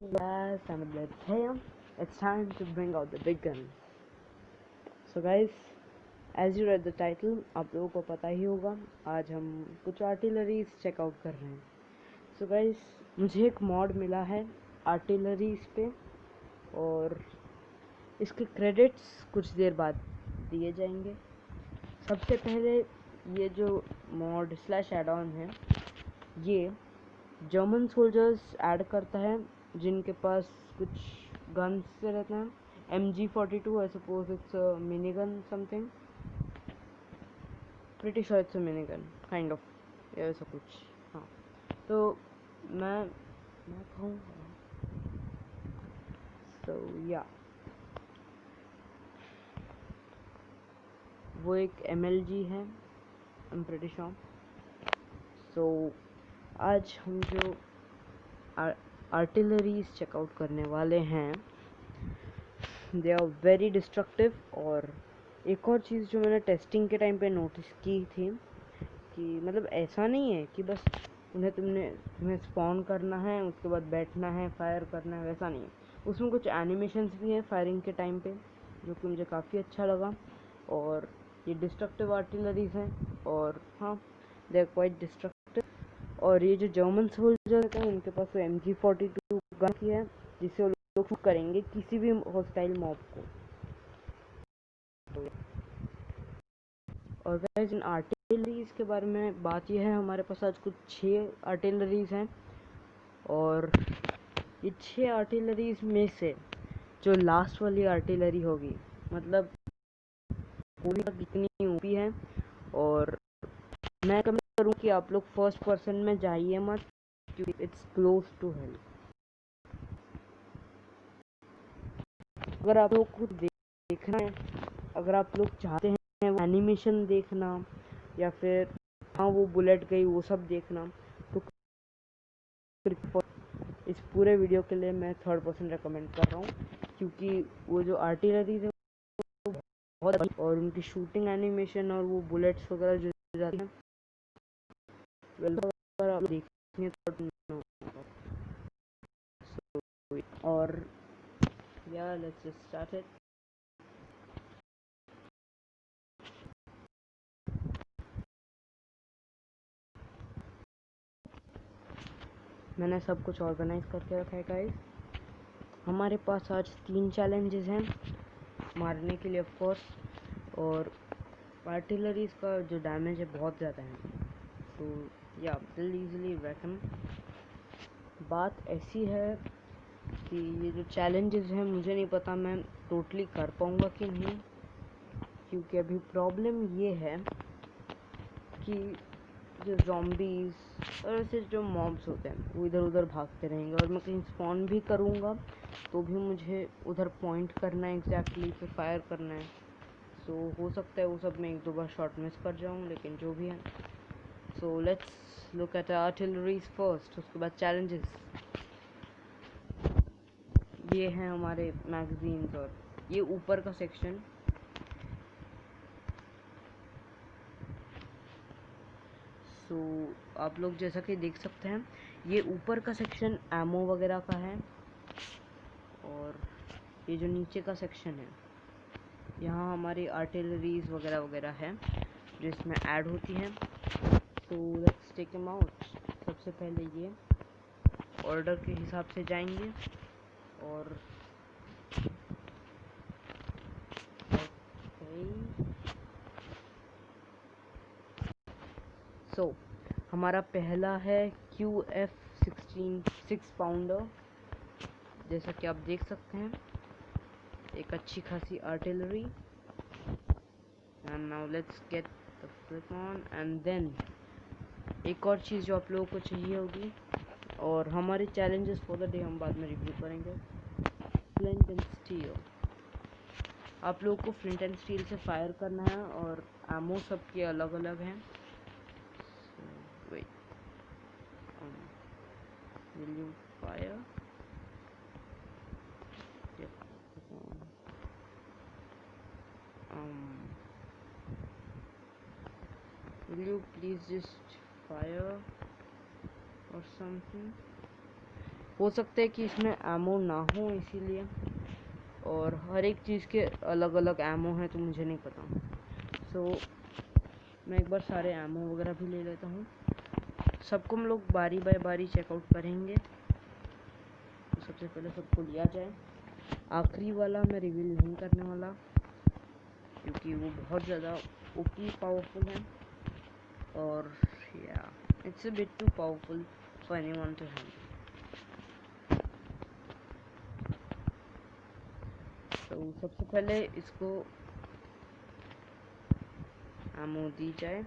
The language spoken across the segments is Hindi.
Yes, I'm at the tail. It's time to bring out the big guns. So guys, as you read the title, आप लोगों को पता ही होगा आज हम कुछ आर्टिलरीज चेकआउट कर रहे हैं. So guys, मुझे एक मॉड मिला है आर्टिलरीज पे और इसके क्रेडिट्स कुछ देर बाद दिए जाएंगे. सबसे पहले ये जो मॉड स्लैश एड ऑन है ये जर्मन सोल्जर्स ऐड करता है जिनके पास कुछ गन्स से रहते हैं. MG42, I suppose it's a minigun something. Pretty sure it's a minigun, kind of. ऐसा कुछ. हाँ, तो मैं कहूँगा. So yeah, वो एक MLG है. I'm pretty sure. So आज हम जो आर्टिलरीज चेकआउट करने वाले हैं दे आर वेरी डिस्ट्रक्टिव. और एक और चीज़ जो मैंने टेस्टिंग के टाइम पे नोटिस की थी कि मतलब ऐसा नहीं है कि बस तुम्हें स्पॉन करना है उसके बाद बैठना है फायर करना है, वैसा नहीं है. उसमें कुछ एनिमेशंस भी हैं फायरिंग के टाइम पे जो कि मुझे काफ़ी अच्छा लगा. और ये डिस्ट्रक्टिव आर्टिलरीज हैं और हाँ, दे आर क्वाइट डिस्ट्रक्टिव. और ये जो जर्मन सोल्जर हैं उनके पास वो MG42 गन की है जिससे वो लोग शूट करेंगे किसी भी हॉस्टाइल मॉब को. और गाइस इन आर्टिलरीज के बारे में बात यह है, हमारे पास आज कुछ 6 आर्टिलरीज हैं और ये 6 आर्टिलरीज में से जो लास्ट वाली आर्टिलरी होगी मतलब पूरी कितनी ऊपी है. और मैं कमेंट करूँ कि आप लोग फर्स्ट पर्सन में जाइए मत क्योंकि इट्स क्लोज टू हेल. अगर आप लोग को देखना है, अगर आप लोग चाहते हैं एनिमेशन देखना या फिर हाँ वो बुलेट गई वो सब देखना तो इस पूरे वीडियो के लिए मैं थर्ड पर्सन रेकमेंड कर रहा हूँ क्योंकि वो जो आर्टिलरीज है वो बहुत और उनकी शूटिंग एनिमेशन और वो बुलेट्स वगैरह जो जाती हैं अगर आप देखने और या लेट्स जस्ट स्टार्ट इट. मैंने सब कुछ ऑर्गेनाइज करके रखा है गाइस. हमारे पास आज 3 चैलेंजेस हैं मारने के लिए ऑफ कोर्स. और आर्टिलरीज का जो डैमेज है बहुत ज़्यादा है तो या विल ईजिली रेकन. बात ऐसी है कि ये जो चैलेंजेस हैं मुझे नहीं पता मैं टोटली कर पाऊँगा कि नहीं क्योंकि अभी प्रॉब्लम ये है कि जो ज़ॉम्बीज़ और ऐसे जो मॉब्स होते हैं वो इधर उधर भागते रहेंगे और मैं कहीं स्पॉन भी करूँगा तो भी मुझे उधर पॉइंट करना है एग्जैक्टली फिर फायर करना है. सो हो सकता है वो सब मैं 1-2 बार शॉट मिस कर जाऊँ लेकिन जो भी है. So let's look at artilleries first. उसके बाद चैलेंजेस ये हैं हमारे मैगजीन्स और ये ऊपर का सेक्शन. सो आप लोग जैसा कि देख सकते हैं ये ऊपर का सेक्शन एमो वगैरह का है और ये जो नीचे का सेक्शन है यहाँ हमारी आर्टिलरीज वगैरह वगैरह है जो इसमें ऐड होती हैं. So let's take them out. सबसे पहले ये ऑर्डर के हिसाब से जाएंगे और सो हमारा पहला है QF-16 6 पाउंडर. जैसा कि आप देख सकते हैं एक अच्छी खासी artillery. And now let's get the flip on. And then एक और चीज़ जो आप लोगों को चाहिए होगी और हमारे चैलेंजेस फॉर द डे हम बाद में रिव्यू करेंगे. Flint and steel. आप लोगों को फ्लिंट एंड स्टील से फायर करना है और एमो सबके अलग अलग हैं. Wait, will you fire? Yep. Will you please just fire or something? हो सकता है कि इसमें एमो ना हो इसीलिए, और हर एक चीज़ के अलग अलग एमो हैं तो मुझे नहीं पता। सो मैं एक बार सारे एमो वगैरह भी ले लेता हूँ। सबको हम लोग बारी बाय बारी चेकआउट करेंगे। तो सबसे पहले सबको लिया जाए। आखिरी वाला मैं रिवील नहीं करने वाला क्योंकि वो बहुत ज़्यादा ओपी पावरफुल है, और या it's a bit too powerful for anyone to handle. तो सबसे पहले इसको एमो दी जाए।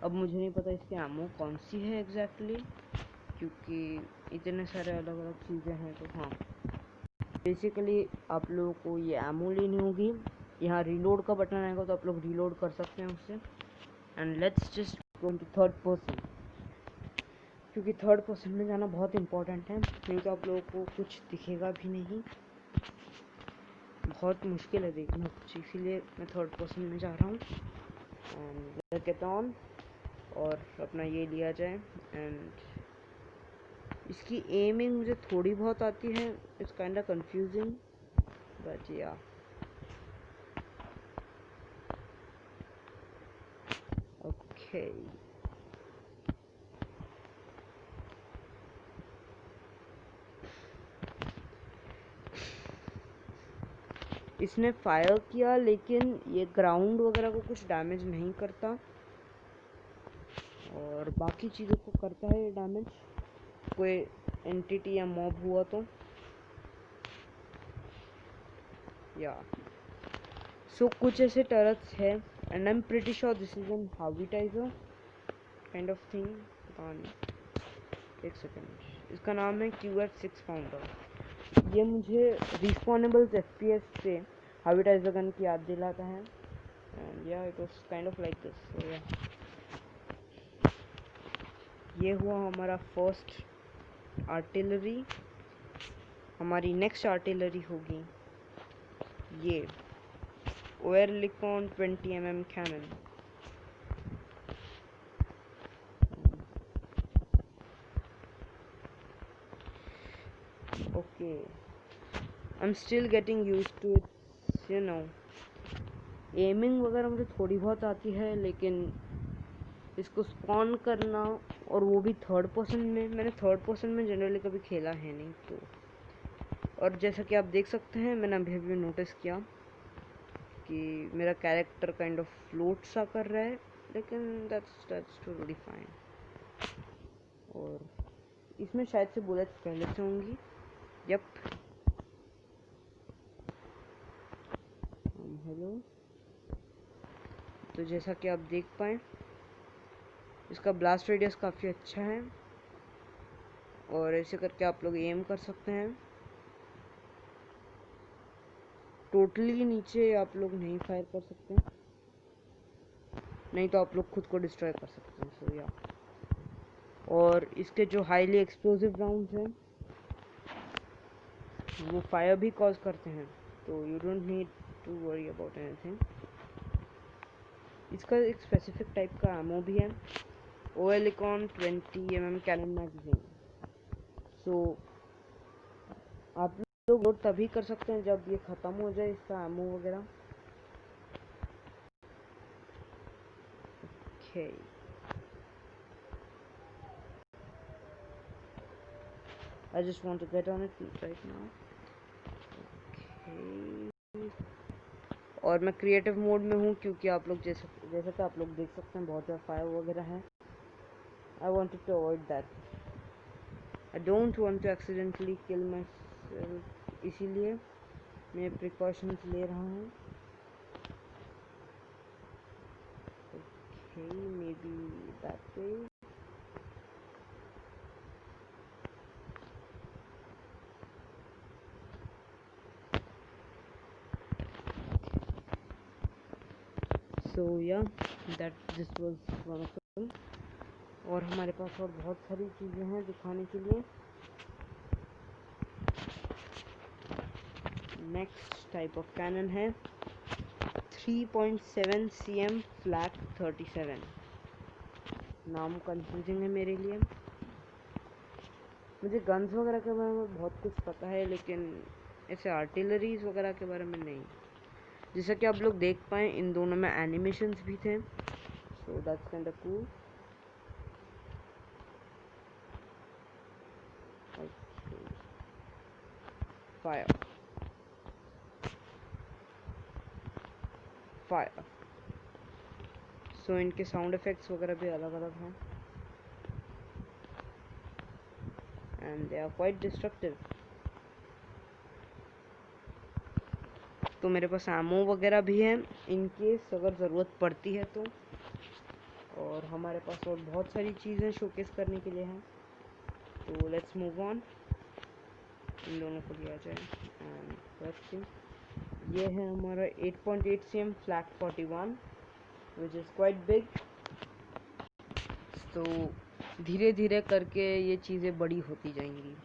अब मुझे नहीं पता इसकी एमो कौन सी है एग्जैक्टली, क्योंकि इतने सारे अलग अलग चीज़ें हैं। तो हाँ, बेसिकली आप लोगों को ये एमो लेनी होगी। यहाँ रीलोड का बटन आएगा तो आप लोग रीलोड कर सकते हैं उससे। And let's just go to third person, क्योंकि थर्ड पर्सन में जाना बहुत इंपॉर्टेंट है, नहीं तो आप लोगों को कुछ दिखेगा भी नहीं। बहुत मुश्किल है देखना कुछ, इसीलिए मैं थर्ड पर्सन में जा रहा हूँ। एंड गेट ऑन, और अपना ये लिया जाए। एंड इसकी एमिंग मुझे थोड़ी बहुत आती है, it's kind of confusing but या। ओके, इसने फायर किया लेकिन ये ग्राउंड वगैरह को कुछ डैमेज नहीं करता, और बाकी चीज़ों को करता है ये डैमेज, कोई एंटिटी या मॉब हुआ तो। या सो कुछ ऐसे टर्रेट्स है, and I am pretty sure this is an howitzer kind of thing. पता नहीं, एक सेकेंड। इसका नाम है QF6 फाउंडर। ये मुझे रिस्पॉनेबल्स FPS से हार्विटाइजर गन की याद दिलाता है। And yeah it was kind of like this. So yeah, ये हुआ हमारा फर्स्ट आर्टिलरी। हमारी नेक्स्ट आर्टिलरी होगी ये Oerlikon 20mm cannon. Okay, I am still getting used to it, you know. Aiming वगैरह मुझे थोड़ी बहुत आती है, लेकिन इसको स्पॉन करना, और वो भी थर्ड पर्सन में, मैंने थर्ड पर्सन में जनरली कभी खेला है नहीं। तो और जैसा कि आप देख सकते हैं, मैंने अभी अभी नोटिस किया कि मेरा कैरेक्टर काइंड ऑफ फ्लोट सा कर रहा है, लेकिन दैट्स टोटली फाइन। और इसमें शायद से बुलेट्स पहले से होंगी। Yup, hello. तो जैसा कि आप देख पाए, इसका ब्लास्ट रेडियस काफ़ी अच्छा है, और ऐसे करके आप लोग एम कर सकते हैं। टोटली नीचे आप लोग नहीं फायर कर सकते, नहीं तो आप लोग खुद को डिस्ट्रॉय कर सकते हैं। सो या, और इसके जो हाईली एक्सप्लोसिव राउंड्स हैं वो फायर भी कॉज करते हैं, तो you don't need to worry about anything. इसका एक स्पेसिफिक टाइप का एमो भी है, ओएरलिकॉन 20mm कैनन मैगजीन। सो आप लोग लोड तभी कर सकते हैं जब ये ख़त्म हो जाए, इसका एमो वगैरह। Okay, I just want to get on it right now. Okay. और मैं क्रिएटिव मोड में हूँ, क्योंकि आप लोग जैसा कि आप लोग देख सकते हैं बहुत ज़्यादा फायर वगैरह है। I wanted to avoid that. I don't want to accidentally kill myself, इसीलिए मैं प्रिकॉशंस ले रहा हूँ। Okay, maybe that way. So yeah, this was one of them. और हमारे पास और बहुत सारी चीज़ें हैं दिखाने के लिए। नेक्स्ट टाइप ऑफ कैनन है 3.7 cm फ्लैट 37। नाम कंफ्यूजिंग है मेरे लिए। मुझे गन्स वगैरह के बारे में बहुत कुछ पता है, लेकिन ऐसे आर्टिलरीज वगैरह के बारे में नहीं। जैसा कि आप लोग देख पाए इन दोनों में एनिमेशंस भी थे, so that's kind of cool. Fire fire, so इनके साउंड इफेक्ट्स वगैरह भी अलग अलग हैं and they are quite destructive. तो मेरे पास एमो वगैरह भी है इन केस अगर ज़रूरत पड़ती है तो। और हमारे पास और बहुत सारी चीज़ें शोकेस करने के लिए हैं, तो लेट्स मूव ऑन। इन दोनों को लिया जाए एंड लेट्स सी। ये है हमारा 8.8 cm flag 41 which is quite big. तो धीरे धीरे करके ये चीज़ें बड़ी होती जाएंगी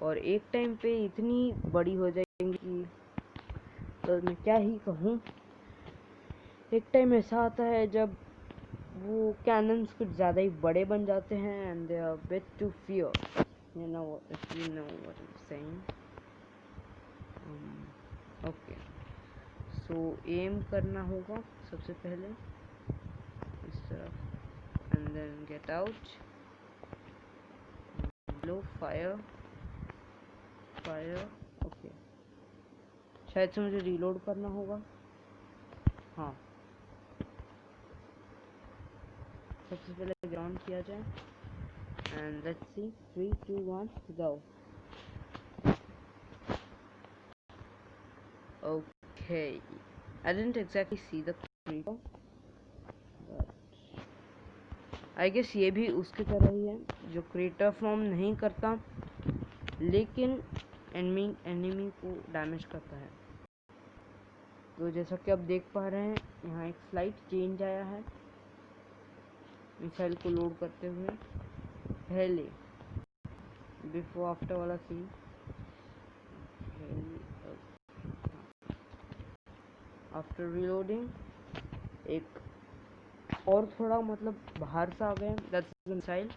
और एक टाइम पे इतनी बड़ी हो जाएंगी कि तो मैं क्या ही कहूँ। एक टाइम ऐसा आता है जब वो कैनन्स कुछ ज़्यादा ही बड़े बन जाते हैं and they are bit to fear, you know what I am saying. Okay, so aim करना होगा सबसे पहले इस तरफ एंड देन गेट आउट, लो फायर फायर। ओके, शायद से मुझे रीलोड करना होगा। हाँ, सबसे पहले ग्राउंड किया जाए and let's see 3 2 1 go. Okay, I didn't exactly see the creeper, but I guess ये भी उसकी तरह ही है जो क्रेटर फॉर्म नहीं करता लेकिन एनिमी को डैमेज करता है। तो जैसा कि आप देख पा रहे हैं यहाँ एक स्लाइड चेंज आया है मिसाइल को लोड करते हुए। पहले बिफोर आफ्टर वाला सीन, आफ्टर रीलोडिंग एक और थोड़ा मतलब बाहर से आ गए, दैट्स मिसाइल।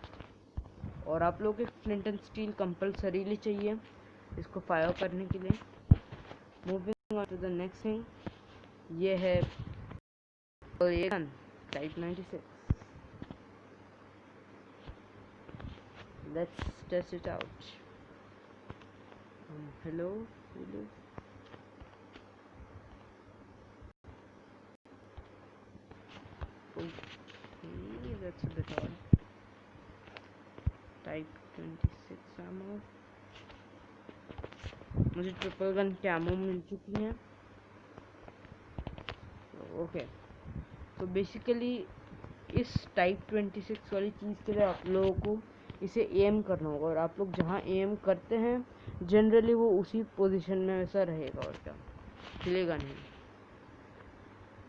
और आप लोग एक फ्लिंट एंड स्टील कंपल्सरीली चाहिए इसको फायर करने के लिए। Moving on to the next thing, ये है gun type 96। Let's test it out. Hello hello, okay, that's a bit odd. Type 26 ammo, मुझे ट्रिपल गन की एमो मिल चुकी है। ओके, तो बेसिकली इस टाइप 26 वाली चीज़ के लिए आप लोगों को इसे एम करना होगा और आप लोग जहाँ एम करते हैं जनरली वो उसी पोजीशन में वैसा रहेगा और क्या हिलेगा नहीं,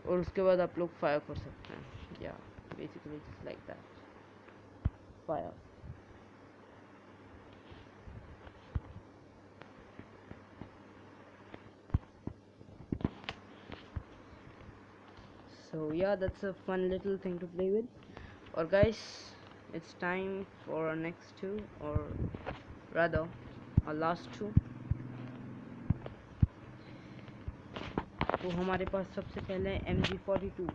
और उसके बाद आप लोग फायर कर सकते हैं। या basically just like that, fire. So yeah, that's a fun little thing to play with. Or guys, it's time for our next two, or rather our last two. तो हमारे पास सबसे पहले MG42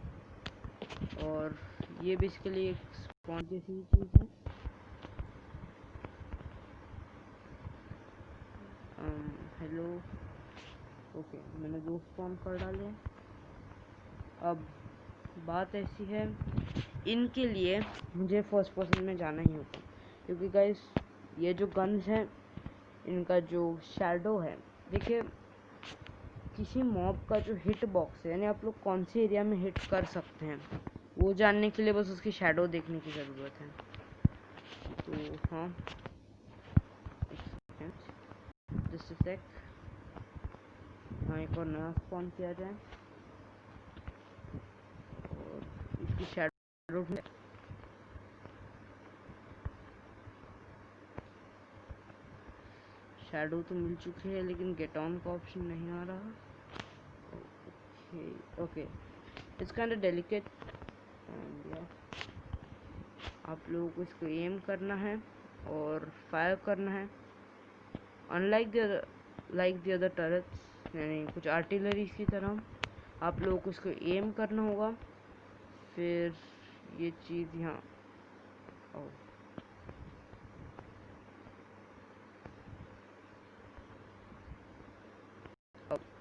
और ये बेसिकली एक स्पॉन जैसी चीज़ है। हेलो, ओके, मैंने दो स्पॉन कर डाले। अब बात ऐसी है, इनके लिए मुझे फर्स्ट पर्सन में जाना ही होता क्योंकि गाइस ये जो गन्स हैं इनका जो शैडो है, देखिए किसी मॉब का जो हिट बॉक्स है यानी आप लोग कौन से एरिया में हिट कर सकते हैं वो जानने के लिए बस उसकी शैडो देखने की ज़रूरत है। तो हाँ, जस्ट अ सेक, हाँ एक और नया स्पॉन किया जाए और इसकी शैडो तो मिल चुकी है लेकिन गेट ऑन का ऑप्शन नहीं आ रहा। Okay, it's kind of delicate. आप लोगों को इसको एम करना है और फायर करना है। अनलाइक द अदर टर्रेट्स, यानी कुछ आर्टिलरी की तरह आप लोगों को उसको एम करना होगा। फिर ये चीज़ यहाँ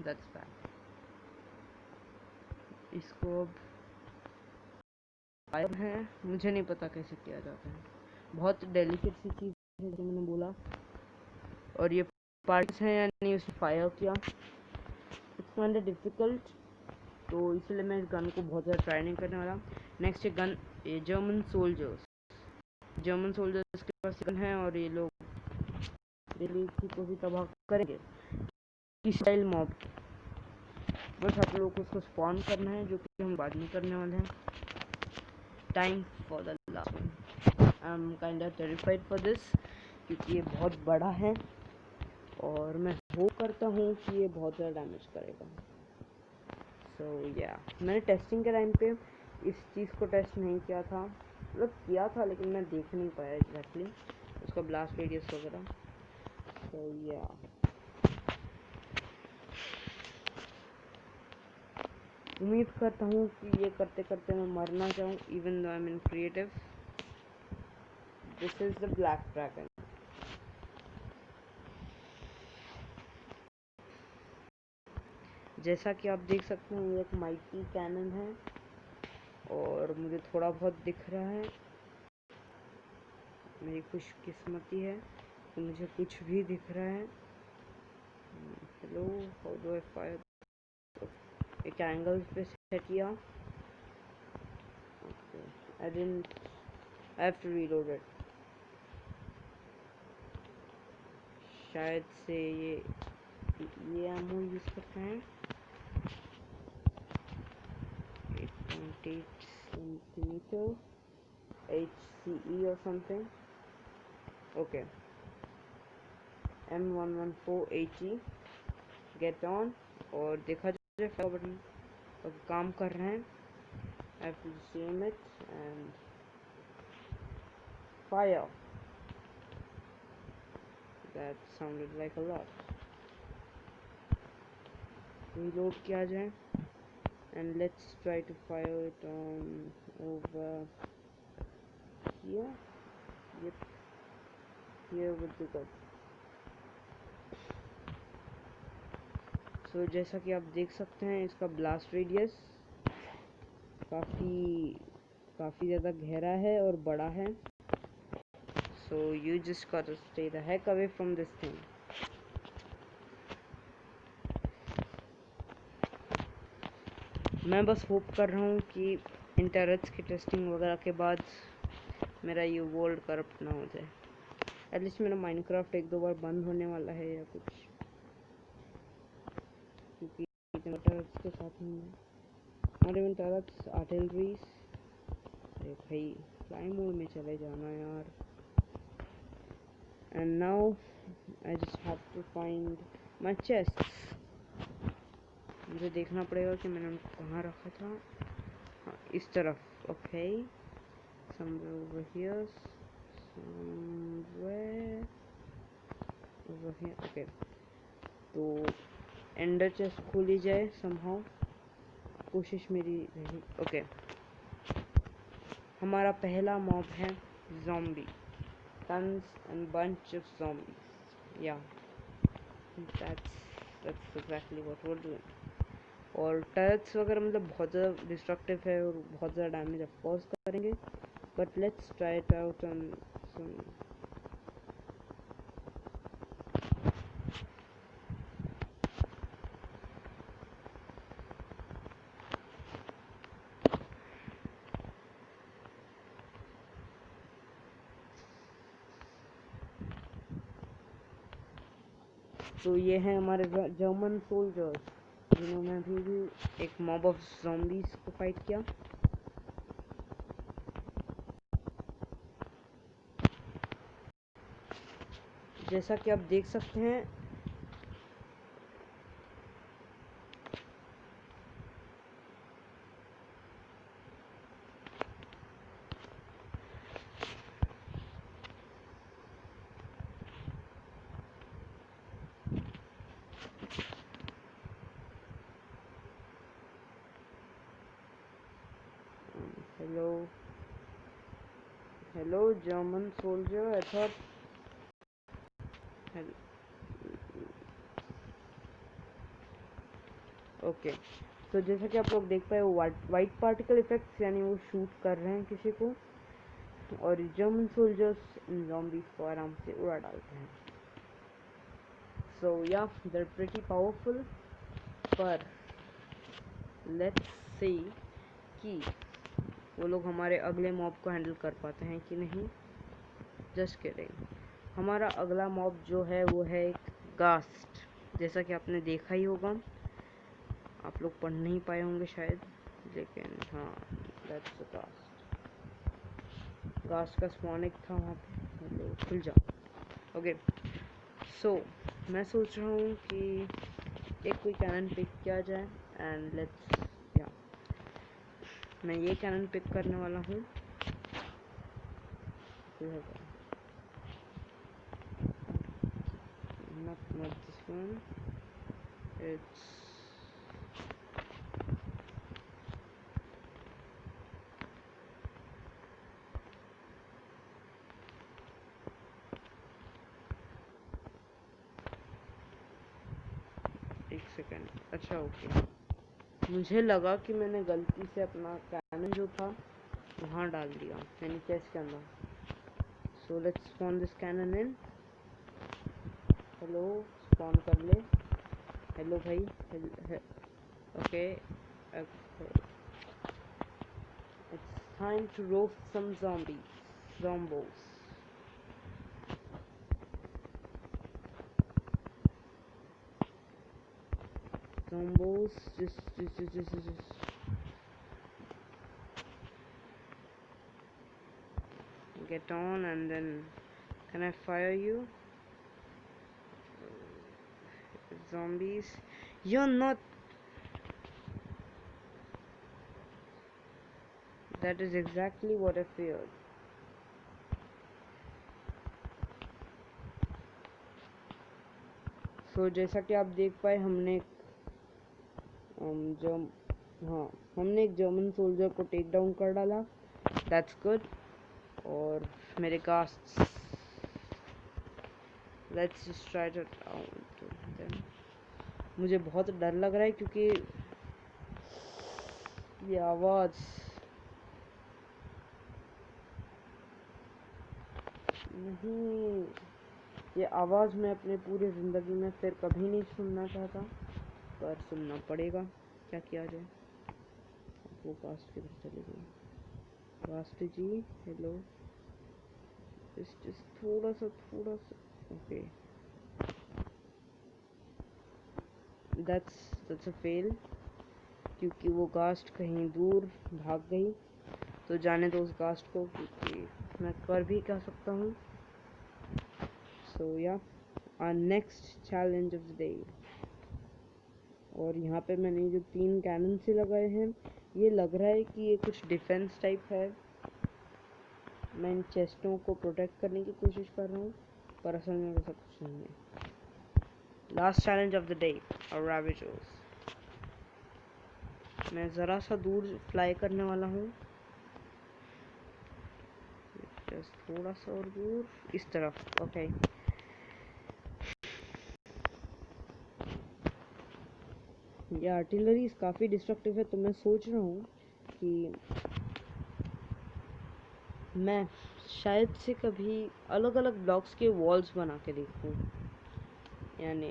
दैट्स बैड। इसको अब फायर है, मुझे नहीं पता कैसे किया जाता है, बहुत डेलिकेट सी चीज़ है जैसे मैंने बोला। और ये पार्ट्स हैं यानी उसे फायर किया, इट्स काइंड ऑफ डिफिकल्ट, तो इसलिए मैं इस गन को बहुत ज़्यादा ट्राई नहीं करने वाला। नेक्स्ट है गन, ये जर्मन सोल्जर्स के पास गन है और ये लोग दिल्ली को भी तबाह करेंगे। स्टाइल मॉब, बस आप लोगों को उसको स्पॉन करना है, जो कि हम बाद में करने वाले हैं। Time for the last one. I am kind of terrified for this, क्योंकि ये बहुत बड़ा है और मैं होप करता हूँ कि ये बहुत ज़्यादा डैमेज करेगा। सो या मैंने टेस्टिंग के टाइम पे इस चीज़ को टेस्ट नहीं किया था, मतलब किया था लेकिन मैं देख नहीं पाया एग्जैक्टली उसका ब्लास्ट रेडियस वगैरह। सो या उम्मीद करता हूँ कि ये करते करते मैं मर ना जाऊँ, even though I am in creative. This is the black dragon. जैसा कि आप देख सकते हैं ये एक माइटी कैनन है और मुझे थोड़ा बहुत दिख रहा है। मेरी खुशकिस्मती है कि मुझे कुछ भी दिख रहा है। Hello, how do I fire? एक एंगल पे सेट किया। I didn't, I have to reload it. शायद से ये एमओ यूज करते हैं। 8.8 centimeter HCE or something. Okay, M114HE get on और देखा जाए फायर बटन अब काम कर रहे हैं। I have to zoom it and fire. That sounded like a lot. Reload किया जाए and let's try to fire it on over here. Yep, here would be good. So जैसा कि आप देख सकते हैं इसका ब्लास्ट रेडियस काफ़ी ज़्यादा गहरा है और बड़ा है। So you just gotta stay the heck away from this thing. मैं बस होप कर रहा हूँ कि इन टर्रेट्स की टेस्टिंग वगैरह के बाद मेरा ये वर्ल्ड करप्ट ना हो जाए। एटलीस्ट मेरा माइनक्राफ्ट एक दो बार बंद होने वाला है या कुछ, क्योंकि टर्रेट्स के साथ नहीं है। और इवन टर्रेट्स आर्टिलरीज, अरे भाई फ्लाई मोड में चले जाना यार। And now I just have to find my chest. मुझे देखना पड़ेगा कि मैंने उनको कहाँ रखा था। हाँ, इस तरफ। Okay, somewhere over here, somewhere over here. Okay, तो एंडर चेस्ट खोली जाए somehow, कोशिश मेरी रही। ओके, हमारा पहला मॉब है zombie, tons and bunch of zombies. Yeah, that's exactly what we're doing. और टर्रेट्स वगैरह मतलब बहुत ज़्यादा डिस्ट्रक्टिव है और बहुत ज़्यादा डैमेज ऑफ कोर्स करेंगे, but let's try it out on some. तो ये हैं हमारे जर्मन सोल्जर्स, जिन्होंने अभी भी एक मॉब ऑफ ज़ॉम्बीज़ को फाइट किया। जैसा कि आप देख सकते हैं hello German soldier, I thought okay. तो जैसा कि आप लोग देख पाए वो वाइट पार्टिकल इफेक्ट्स, यानी वो शूट कर रहे हैं किसी को, और जर्मन सोल्जर्स इन ज़ॉम्बीज़ को आराम से उड़ा डालते हैं। सो या दे आर प्रीटी पावरफुल, पर लेट्स सी कि वो लोग हमारे अगले मॉब को हैंडल कर पाते हैं कि नहीं। Just kidding. हमारा अगला मॉब जो है वो है एक गास्ट। जैसा कि आपने देखा ही होगा, आप लोग पढ़ नहीं पाए होंगे शायद, लेकिन हाँ, दैट्स द गास्ट। गास्ट का स्पॉनिक था वहाँ पे। हेलो, खुल जाओ। ओके, सो मैं सोच रहा हूँ कि एक कोई कैनन पिक किया जाए, एंड लेट्स या मैं ये कैनन पिक करने वाला हूँ। not this one, it's एक सेकेंड। अच्छा ओके, मुझे लगा कि मैंने गलती से अपना कैनन जो था वहाँ डाल दिया, यानी चेस्ट के अंदर। So let's spawn this cannon in. Hello, spawn कर ले। हेलो भाई। Okay, it's time to roast some zombos. Just get on, and then can I fire you? Zombies, you're not. That is exactly what I feared. So जैसा कि आप देख पाए, हमने एक जर्मन सोल्जर को टेक डाउन कर डाला। That's good. और मेरे गास्ट्स, let's just try to them. मुझे बहुत डर लग रहा है क्योंकि ये आवाज़ नहीं, ये आवाज़ मैं अपने पूरी ज़िंदगी में फिर कभी नहीं सुनना चाहता, पर सुनना पड़ेगा। क्या किया जाए। वो कास्ट की तरफ चली गई। कास्ट जी, हेलो। थोड़ा सा ओके, दैट्स अ फेल, क्योंकि वो कास्ट कहीं दूर भाग गई। तो जाने दो उस कास्ट को, क्योंकि मैं कर भी क्या सकता हूँ। So yeah our next challenge of the day. और यहाँ पे मैंने जो 3 कैनन से लगाए हैं, ये लग रहा है कि ये कुछ डिफेंस टाइप है। मैं इन चेस्टों को प्रोटेक्ट करने की कोशिश कर रहा हूँ, पर असल में वैसा कुछ नहीं है। Last challenge of the day, ravagers. मैं ज़रा सा दूर फ्लाई करने वाला हूँ, जस्ट थोड़ा सा और दूर, इस तरफ। ओके, ये आर्टिलरी काफ़ी डिस्ट्रक्टिव है, तो मैं सोच रहा हूँ कि मैं शायद से कभी अलग अलग ब्लॉक्स के वॉल्स बना के देखूँ, यानी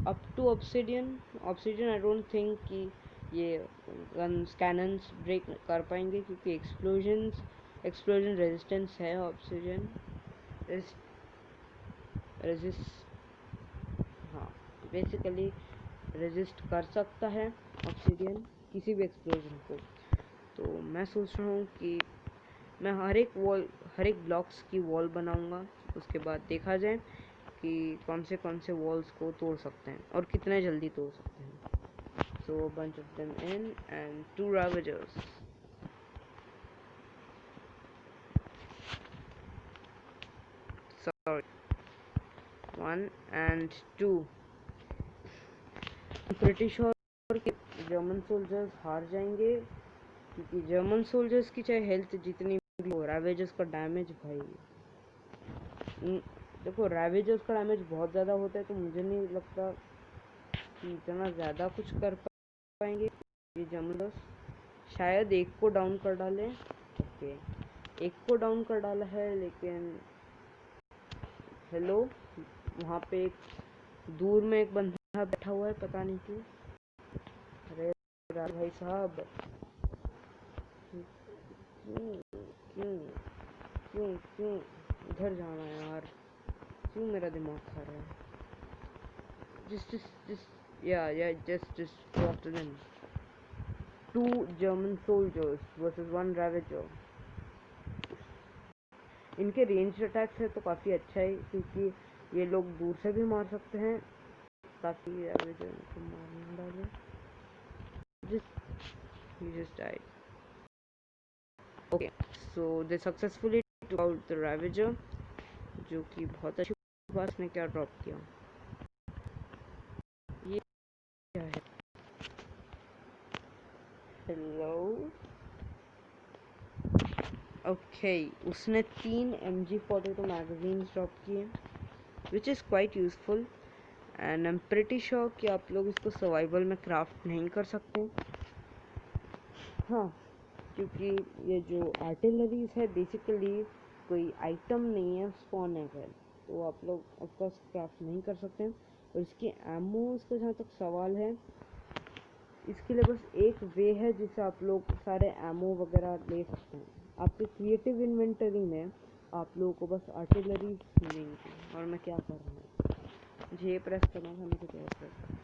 up to obsidian. I don't think कि ये गन्स कैनन्स ब्रेक कर पाएंगे, क्योंकि एक्सप्लोजन रेजिस्टेंस है ऑब्सिडियन। हाँ, बेसिकली रेजिस्ट कर सकता है ऑब्सिडियन किसी भी एक्सप्लोजन को। तो मैं सोच रहा हूँ कि मैं हर एक ब्लॉक्स की वॉल बनाऊंगा। उसके बाद देखा जाए कि कौन से वॉल्स को तोड़ सकते हैं और कितने जल्दी तोड़ सकते हैं। So bunch of them in and 2 ravagers. Sorry, 1 and 2. pretty sure कि जर्मन सोल्जर्स हार जाएंगे, क्योंकि जर्मन सोल्जर्स की चाहे हेल्थ जितनी भी रैवेजर्स का डैमेज भाई, देखो रैवेजर्स का डैमेज बहुत ज़्यादा होता है, तो मुझे नहीं लगता कि इतना ज़्यादा कुछ कर पाएंगे ये जमलोस। शायद एक को डाउन कर डालें। ओके, एक को डाउन कर डाला है, लेकिन हेलो, वहाँ पे एक दूर में एक बंदा बैठा हुआ है, पता नहीं क्यों। अरे भाई साहब, क्यों क्यों क्यों क्यों इधर जाना है यार, क्यों मेरा दिमाग खा रहा है। just yeah just go after them. 2 German soldiers versus 1 Ravager. इनके रेंज अटैक्स है तो काफ़ी अच्छा है, क्योंकि ये लोग दूर से भी मार सकते हैं, ताकि Ravager को मारने डाले। He just died. Okay, so they successfully took out the Ravager, जो कि बहुत अच्छी बात ने क्या ड्रॉप किया। ये क्या है? हेलो, ओके, उसने 3 MG42 मैगजीन्स ड्रॉप किए, which is quite useful, and I am pretty sure कि आप लोग इसको सर्वाइवल में क्राफ्ट नहीं कर सकते। हाँ, क्योंकि ये जो आर्टिलरीज है बेसिकली कोई आइटम नहीं है, स्पॉन है, तो आप लोग ऑफकोर्स क्राफ्ट नहीं कर सकते। और इसकी एमोस का जहाँ तक सवाल है, इसके लिए बस एक वे है जिससे आप लोग सारे एमो वगैरह ले सकते हैं। आपके क्रिएटिव इन्वेंटरी में आप लोगों को बस आर्टिलरी मिलेंगी। और मैं क्या कर रहा हूँ, मुझे ये प्रेस करना था, मुझे क्या प्रेस करना।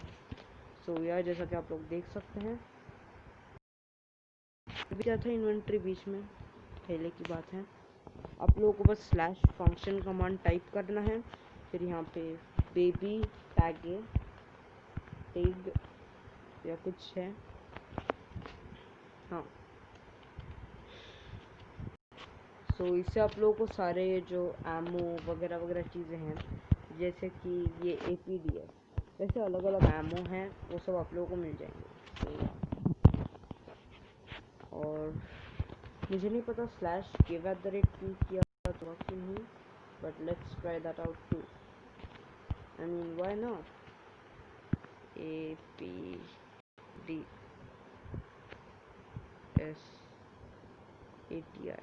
सो यार, जैसा कि आप लोग देख सकते हैं, अभी क्या था इन्वेंटरी बीच में, पहले की बात है। आप लोगों को बस स्लैश फंक्शन कमांड टाइप करना है, फिर यहाँ पे बेबी टैग या कुछ है, हाँ। सो इससे आप लोगों को सारे जो एमओ वगैरह वगैरह चीज़ें हैं, जैसे कि ये APDS, वैसे अलग अलग एमओ हैं, वो सब आप लोगों को मिल जाएंगे। और मुझे नहीं पता /give@ किया तो कि नहीं, but let's try that out too. I mean why not. APDS ATI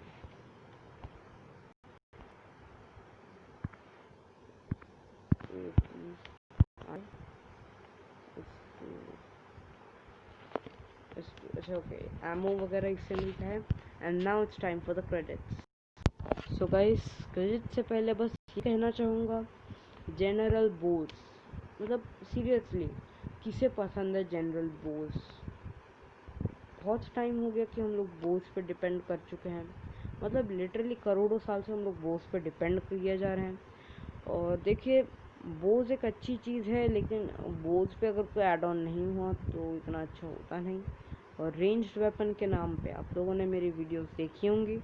अच्छा, ओके, एमओ वगैरह इससे मिलता है। And now it's time for the credits. So guys, credit से पहले बस ये कहना चाहूँगा, जनरल बोस, मतलब सीरियसली किसे पसंद है जनरल बोस? बहुत टाइम हो गया कि हम लोग बोस पे डिपेंड कर चुके हैं, मतलब लिटरली करोड़ों साल से हम लोग बोस पे डिपेंड किए जा रहे हैं। और देखिए, बोस एक अच्छी चीज़ है, लेकिन बोस पे अगर कोई एड ऑन नहीं हुआ तो इतना अच्छा होता नहीं। और रेंज्ड वेपन के नाम पे आप लोगों ने मेरी वीडियोस देखी होंगी,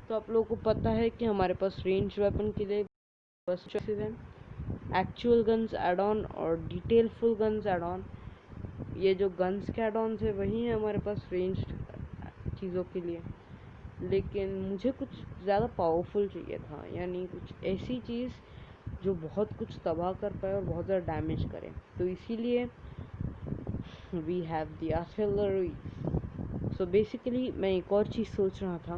तो आप लोगों को पता है कि हमारे पास रेंज वेपन के लिए बस चॉइसेस हैं, एक्चुअल गन्स एड ऑन और डिटेलफुल गन्स एड ऑन। ये जो गन्स के एड ऑन है वही है हमारे पास रेंज्ड चीज़ों के लिए, लेकिन मुझे कुछ ज़्यादा पावरफुल चाहिए था, यानी कुछ ऐसी चीज़ जो बहुत कुछ तबाह कर पाए और बहुत ज़्यादा डैमेज करे। तो इसीलिए we have the artillery. So basically मैं एक और चीज़ सोच रहा था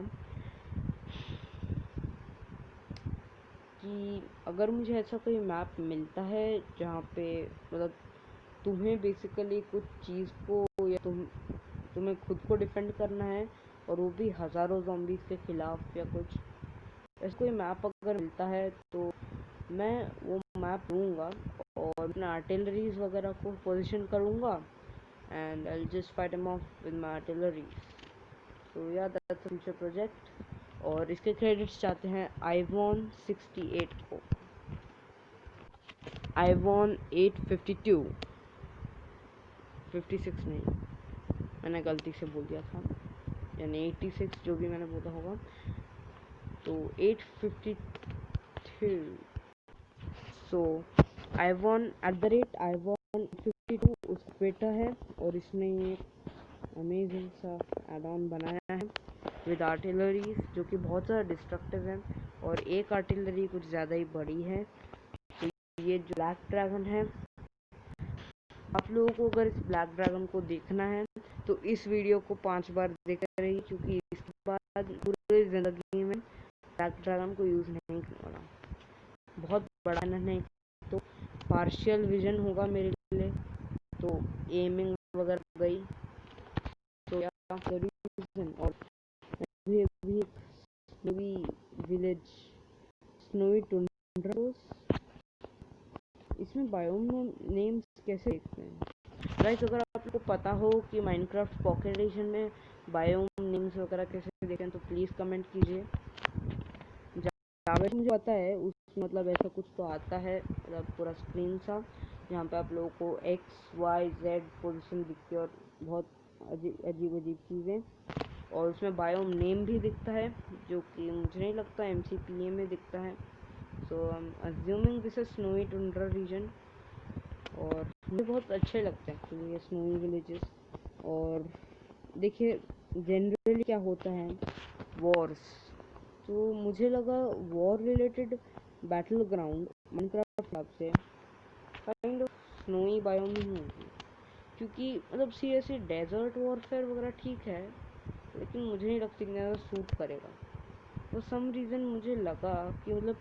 कि अगर मुझे ऐसा कोई मैप मिलता है जहाँ पे मतलब तुम्हें बेसिकली कुछ चीज़ को या तुम्हें खुद को डिफेंड करना है, और वो भी हज़ारों ज़ॉम्बीज़ के खिलाफ या कुछ, ऐसा कोई मैप अगर मिलता है तो मैं वो मैप लूँगा और अपने आर्टिलरीज वगैरह को पोजीशन करूँगा, and I just fight them off with my artilleries. So yeah that's a future project. और इसके क्रेडिट्स चाहते हैं आईवॉन 68 को, आईवॉन 852, 56 नहीं, मैंने गलती से बोल दिया था, यानी 86 जो भी मैंने बोला होगा, तो 852। सो आईवॉन @आईवॉन52 उसका बेटा है, और इसने एक अमेजिंग सा एड ऑन बनाया है विद आर्टिलरीज जो कि बहुत ज़्यादा डिस्ट्रक्टिव है, और एक आर्टिलरी कुछ ज़्यादा ही बड़ी है। तो ये जो ब्लैक ड्रैगन है, आप लोगों को अगर इस ब्लैक ड्रैगन को देखना है तो इस वीडियो को 5 बार देखते रहिए, क्योंकि इसके बाद पूरी ज़िंदगी में ब्लैक ड्रैगन को यूज़ नहीं करूँगा। बहुत बड़ा नहीं तो पार्शियल विजन होगा मेरे लिए, तो एमिंग वगैरह गई। तो और भी विलेज स्नोवी टुंड्रा, इसमें बायोम नेम्स कैसे देखते हैं गाइस? अगर आपको पता हो कि माइनक्राफ्ट पॉकेट एडिशन में बायोम नेम्स वगैरह कैसे देखें तो प्लीज़ कमेंट कीजिए। जावा मुझे पता है, उस मतलब ऐसा कुछ तो आता है, मतलब पूरा स्क्रीन सा जहाँ पे आप लोगों को XYZ पोजीशन दिखती है और बहुत अजीब चीज़ें, और उसमें बायोम नेम भी दिखता है जो कि मुझे नहीं लगता MCPA में दिखता है। So I am assuming this is snowy tundra region, और मुझे बहुत अच्छे लगते हैं एक्चुअली ये स्नोवी विलेजेस। और देखिए जनरली क्या होता है, वॉर्स, तो मुझे लगा war related battle ground Minecraft हिसाब से काइंड ऑफ स्नोई बायोम ही होगी, क्योंकि मतलब सीरियसली डेजर्ट वॉरफेयर वगैरह ठीक है, लेकिन मुझे नहीं लगती कि ज़्यादा सूट करेगा। फॉर सम रीज़न मुझे लगा कि मतलब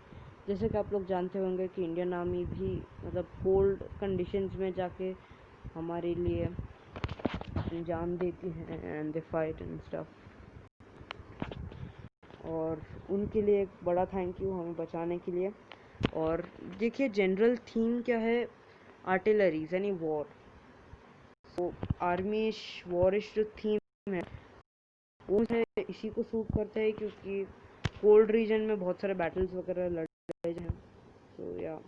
जैसे कि आप लोग जानते होंगे कि इंडियन आर्मी भी मतलब कोल्ड कंडीशंस में जाके हमारे लिए अपनी जान देती हैं and they fight and stuff, और उनके लिए एक बड़ा थैंक यू हमें बचाने के लिए। और देखिए जनरल थीम क्या है, आर्टिलरीज यानी वॉर। तो आर्मीश वॉरिश जो थीम है वो है, इसी को सूट करता है, क्योंकि कोल्ड रीजन में बहुत सारे बैटल्स वगैरह लड़े हैं। तो या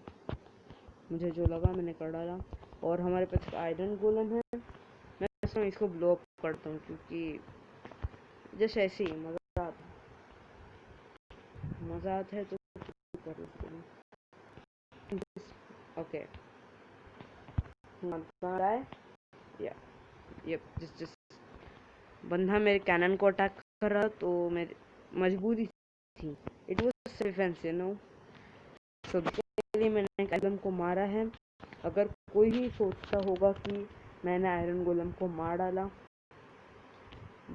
मुझे जो लगा मैंने कर डाला। और हमारे पास आयरन गोलम है, मैं इसको ब्लो अप करता हूँ क्योंकि जस्ट ऐसे ही मज़ा आता है तो कर लेते हैं। ओके जस्ट बंदा मेरे कैनन को अटैक कर रहा, तो मेरी मजबूरी थी, it was defence you know. So basically मैंने गोलम को मारा है। अगर कोई ही सोचता होगा कि मैंने आयरन गोलम को मार डाला,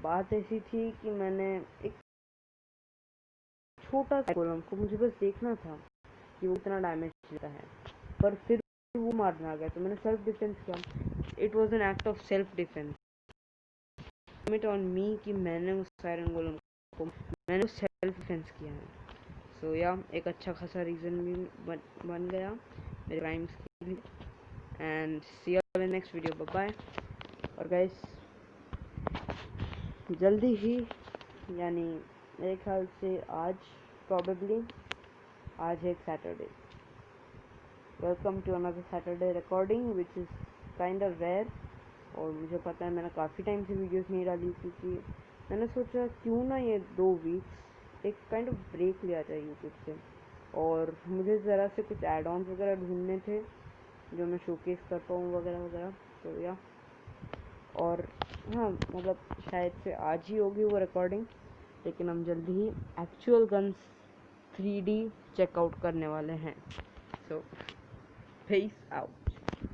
बात ऐसी थी कि मैंने एक छोटा सा गोलम को, मुझे बस देखना था कि वो कितना डैमेज देता है, पर फिर वो मारना आ गया, तो मैंने सेल्फ डिफेंस किया। It was an act of self defence it on me कि मैंने उस आयरन गोलम को मैंने सेल्फ डिफेंस किया है। सो या एक अच्छा खासा रीज़न भी बन गया मेरे क्राइम्स के लिए। And see you in next video, bye bye. और गाइस जल्दी ही, यानी मेरे ख्याल से आज प्रॉबेबली आज है एक Saturday, welcome to another Saturday recording which is kind of rare. और मुझे पता है मैंने काफ़ी टाइम से वीडियोस नहीं डाली, क्योंकि मैंने सोचा क्यों ना ये 2 वीक्स एक काइंड ऑफ ब्रेक लिया जाए यूट्यूब से, और मुझे ज़रा से कुछ एड ऑन्स वगैरह ढूंढने थे जो मैं शोकेस कर पाऊँ वगैरह वगैरह। तो या और हाँ, मतलब शायद से आज ही होगी वो रिकॉर्डिंग, लेकिन हम जल्दी ही एक्चुअल गन्स 3D चेकआउट करने वाले हैं। सो पीस आउट।